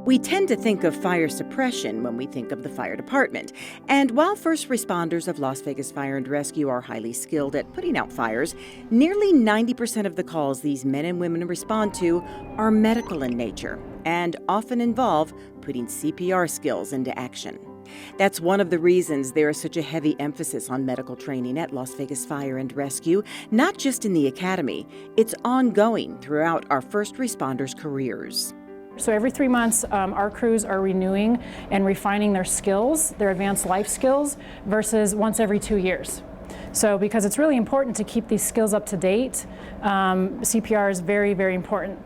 We tend to think of fire suppression when we think of the fire department. And while first responders of Las Vegas Fire and Rescue are highly skilled at putting out fires, nearly 90% of the calls these men and women respond to are medical in nature and often involve putting CPR skills into action. That's one of the reasons there is such a heavy emphasis on medical training at Las Vegas Fire and Rescue, not just in the academy. It's ongoing throughout our first responders' careers. So every 3 months, our crews are renewing and refining their skills, their advanced life skills, versus once every 2 years. So because it's really important to keep these skills up to date, CPR is very, very important.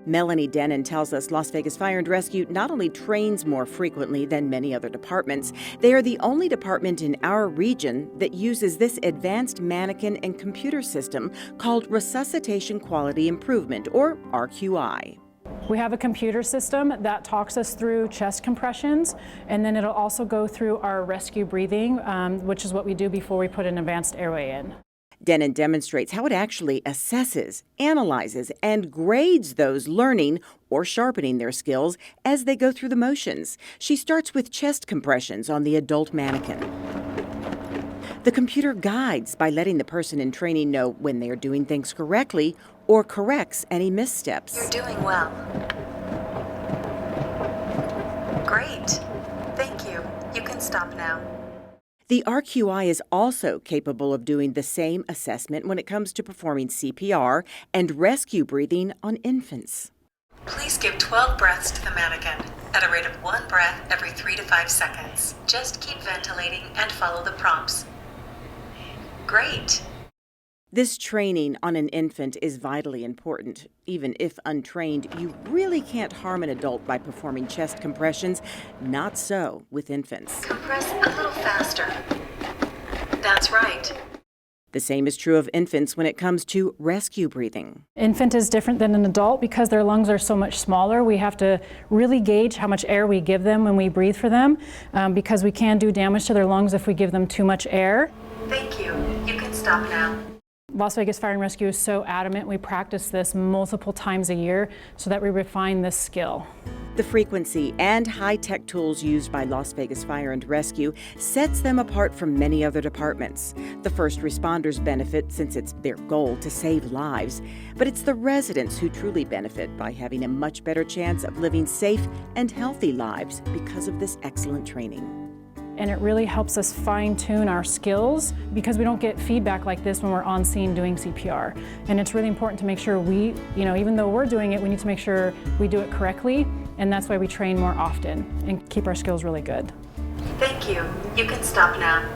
Melanie Denon tells us Las Vegas Fire and Rescue not only trains more frequently than many other departments, they are the only department in our region that uses this advanced mannequin and computer system called Resuscitation Quality Improvement, or RQI. We have a computer system that talks us through chest compressions, and then it'll also go through our rescue breathing, which is what we do before we put an advanced airway in. Denon demonstrates how it actually assesses, analyzes, and grades those learning or sharpening their skills as they go through the motions. She starts with chest compressions on the adult mannequin. The computer guides by letting the person in training know when they are doing things correctly or corrects any missteps. You're doing well. Great. Thank you. You can stop now. The RQI is also capable of doing the same assessment when it comes to performing CPR and rescue breathing on infants. Please give 12 breaths to the mannequin at a rate of 1 breath every 3 to 5 seconds. Just keep ventilating and follow the prompts. Great. This training on an infant is vitally important. Even if untrained, you really can't harm an adult by performing chest compressions. Not so with infants. Compress a little faster. That's right. The same is true of infants when it comes to rescue breathing. Infant is different than an adult because their lungs are so much smaller. We have to really gauge how much air we give them when we breathe for them, because we can do damage to their lungs if we give them too much air. Thank you. You can stop now. Las Vegas Fire and Rescue is so adamant. We practice this multiple times a year so that we refine this skill. The frequency and high-tech tools used by Las Vegas Fire and Rescue sets them apart from many other departments. The first responders benefit since it's their goal to save lives, but it's the residents who truly benefit by having a much better chance of living safe and healthy lives because of this excellent training. And it really helps us fine-tune our skills because we don't get feedback like this when we're on scene doing CPR. And it's really important to make sure we, even though we're doing it, we need to make sure we do it correctly, and that's why we train more often and keep our skills really good. Thank you. You can stop now.